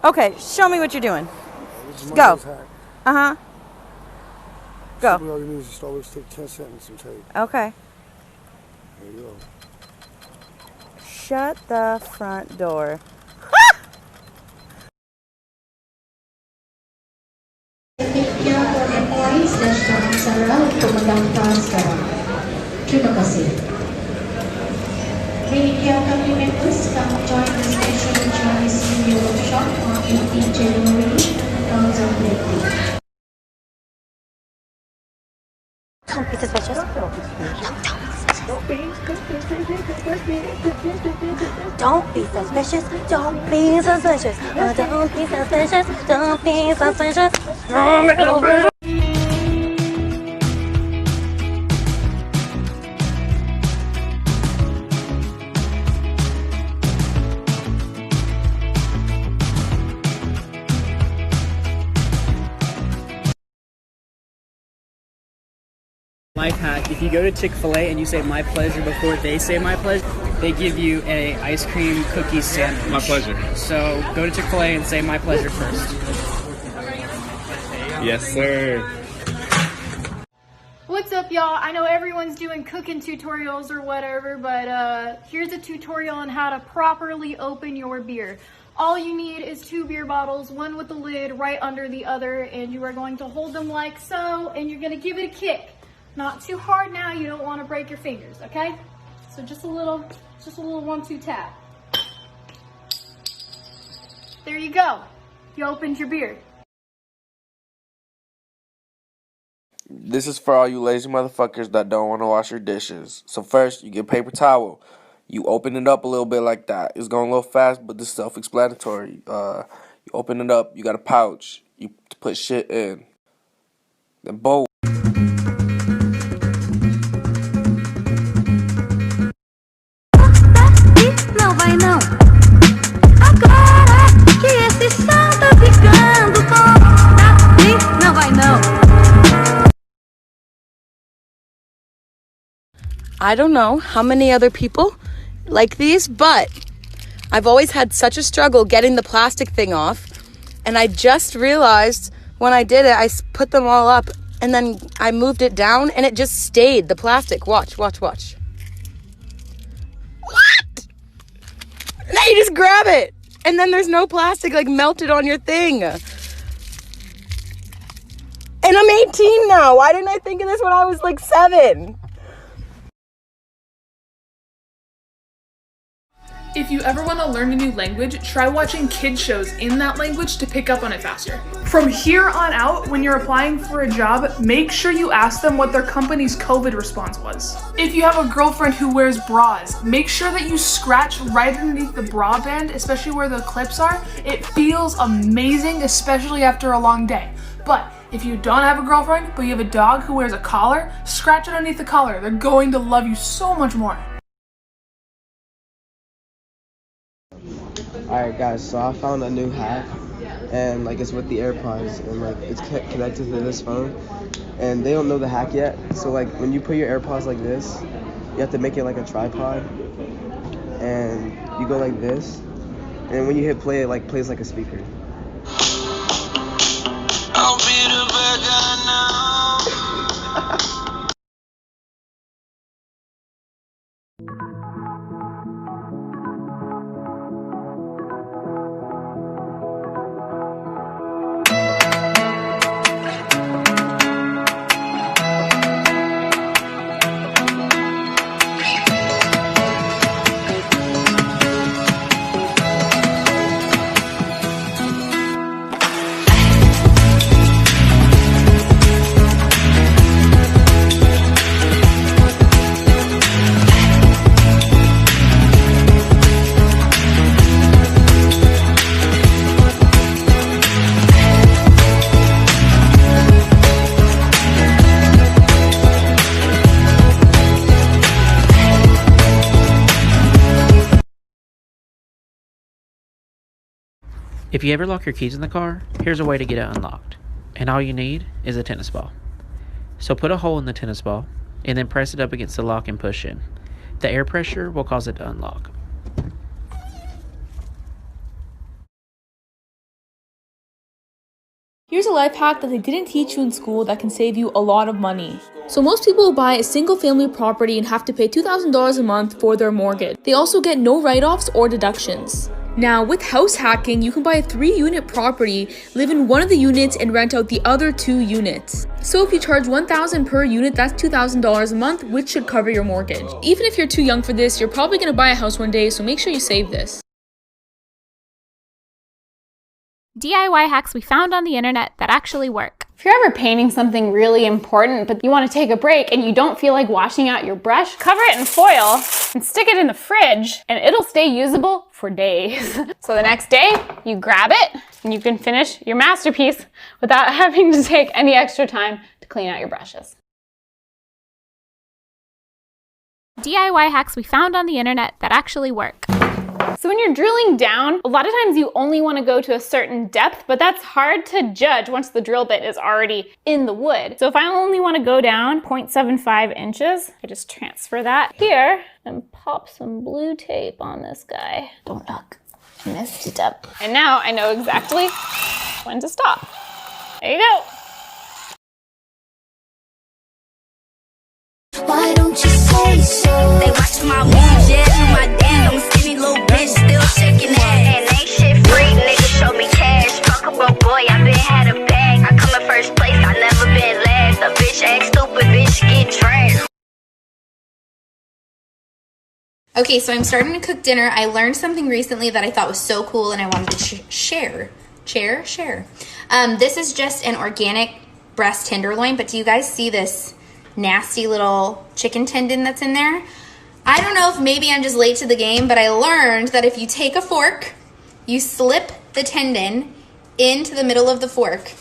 Okay, show me what you're doing. Go. Uh-huh. Go. All you need is just always take 10 cents and take. Okay. There you go. Shut the front door. Picture employees restaurant Sarah Kumaganta Sarah. Terima kasih. Many care family members come join the special Chinese New Year workshop on 18 January 2020. Don't be suspicious. Don't be suspicious. Don't be suspicious. Don't be suspicious. Don't be suspicious. Life hack, if you go to Chick-fil-A and you say my pleasure before they say my pleasure, they give you a ice cream cookie sandwich. My pleasure. So go to Chick-fil-A and say my pleasure first. Yes, sir. What's up, y'all? I know everyone's doing cooking tutorials or whatever, but here's a tutorial on how to properly open your beer. All you need is 2 beer bottles, one with the lid right under the other, and you are going to hold them like so, and you're going to give it a kick. Not too hard now, you don't want to break your fingers, okay? So just a little 1-2 tap. There you go. You opened your beer. This is for all you lazy motherfuckers that don't want to wash your dishes. So first, you get a paper towel. You open it up a little bit like that. It's going a little fast, but this is self-explanatory. You open it up, you got a pouch. You put shit in. Then boom. Não vai não. Agora que esse som tá ficando bom, não vai não. I don't know how many other people like these, but I've always had such a struggle getting the plastic thing off, and I just realized when I did it, I put them all up and then I moved it down and it just stayed, the plastic. Watch. What? Now you just grab it and then there's no plastic like melted on your thing. And I'm 18 now. Why didn't I think of this when I was like 7? If you ever want to learn a new language, try watching kids shows in that language to pick up on it faster. From here on out, when you're applying for a job, make sure you ask them what their company's COVID response was. If you have a girlfriend who wears bras, make sure that you scratch right underneath the bra band, especially where the clips are. It feels amazing, especially after a long day. But if you don't have a girlfriend, but you have a dog who wears a collar, scratch underneath the collar. They're going to love you so much more. Alright guys, so I found a new hack, and like it's with the AirPods, and like it's connected to this phone, and they don't know the hack yet. So like when you put your AirPods like this, you have to make it like a tripod, and you go like this, and when you hit play, it like plays like a speaker. I'll be the bad guy now. If you ever lock your keys in the car, here's a way to get it unlocked. And all you need is a tennis ball. So put a hole in the tennis ball and then press it up against the lock and push in. The air pressure will cause it to unlock. Here's a life hack that they didn't teach you in school that can save you a lot of money. So most people will buy a single family property and have to pay $2,000 a month for their mortgage. They also get no write-offs or deductions. Now, with house hacking, you can buy a 3-unit property, live in one of the units, and rent out the other 2 units. So if you charge $1,000 per unit, that's $2,000 a month, which should cover your mortgage. Even if you're too young for this, you're probably going to buy a house one day, so make sure you save this. DIY hacks we found on the internet that actually work. If you're ever painting something really important, but you want to take a break and you don't feel like washing out your brush, cover it in foil and stick it in the fridge and it'll stay usable for days. So the next day, you grab it and you can finish your masterpiece without having to take any extra time to clean out your brushes. DIY hacks we found on the internet that actually work. So when you're drilling down, a lot of times you only want to go to a certain depth, but that's hard to judge once the drill bit is already in the wood. So if I only want to go down 0.75 inches, I just transfer that here and pop some blue tape on this guy. Don't look, I messed it up. And now I know exactly when to stop. There you go. Why don't you say so? They watch my moves, yeah, do my dance. I'm a skinny little bitch, still shaking ass. And ain't shit free, nigga show me cash. Fuck a broke boy, I been had a bag. I come in first place, I never been last. A bitch act stupid, bitch get trashed. Okay, so I'm starting to cook dinner. I learned something recently that I thought was so cool and I wanted to share. This is just an organic breast tenderloin, but do you guys see this nasty little chicken tendon that's in there? I don't know if maybe I'm just late to the game, but I learned that if you take a fork, you slip the tendon into the middle of the fork.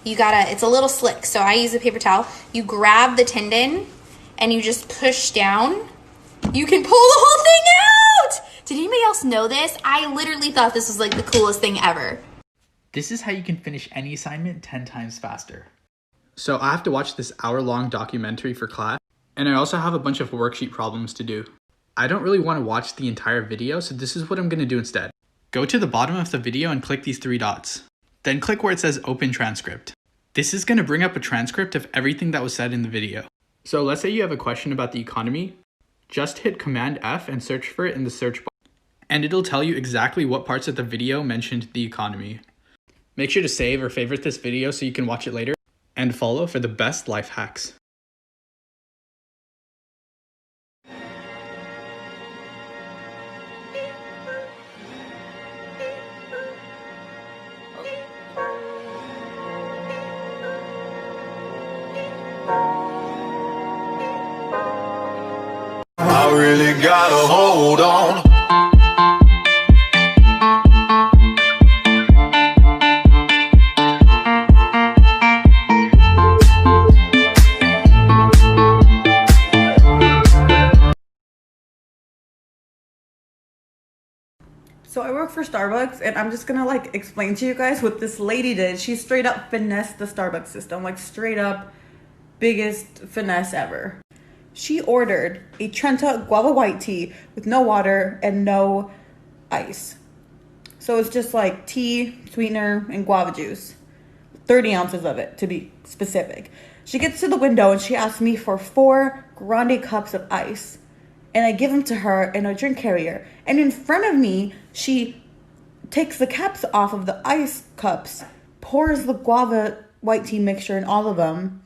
It's a little slick, so I use a paper towel. You grab the tendon and you just push down. You can pull the whole thing out! Did anybody else know this? I literally thought this was like the coolest thing ever. This is how you can finish any assignment 10 times faster. So I have to watch this hour-long documentary for class, and I also have a bunch of worksheet problems to do. I don't really want to watch the entire video, so this is what I'm going to do instead. Go to the bottom of the video and click these 3 dots. Then click where it says Open Transcript. This is going to bring up a transcript of everything that was said in the video. So let's say you have a question about the economy. Just hit Command F and search for it in the search bar, and it'll tell you exactly what parts of the video mentioned the economy. Make sure to save or favorite this video so you can watch it later, and follow for the best life hacks. I really gotta hold on. So I work for Starbucks, and I'm just gonna explain to you guys what this lady did. She straight up finessed the Starbucks system, straight up biggest finesse ever. She ordered a Trenta guava white tea with no water and no ice. So it's just tea, sweetener, and guava juice. 30 ounces of it, to be specific. She gets to the window and she asks me for 4 grande cups of ice. And I give them to her in a drink carrier. And in front of me, she takes the caps off of the ice cups, pours the guava white tea mixture in all of them.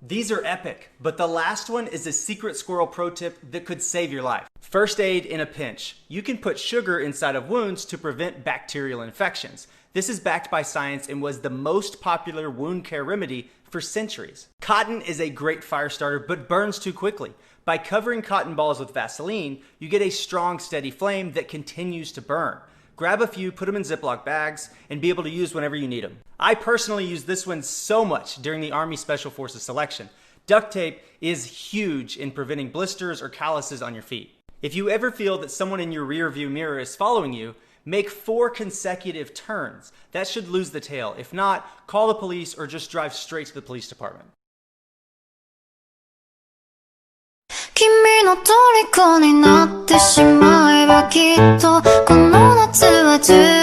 These are epic, but the last one is a secret squirrel pro tip that could save your life. First aid in a pinch. You can put sugar inside of wounds to prevent bacterial infections. This is backed by science and was the most popular wound care remedy for centuries. Cotton is a great fire starter, but burns too quickly. By covering cotton balls with Vaseline, you get a strong, steady flame that continues to burn. Grab a few, put them in Ziploc bags, and be able to use whenever you need them. I personally use this one so much during the Army Special Forces selection. Duct tape is huge in preventing blisters or calluses on your feet. If you ever feel that someone in your rear view mirror is following you, make 4 consecutive turns. That should lose the tail. If not, call the police or just drive straight to the police department. 君の虜になってしまえばきっとこの夏は充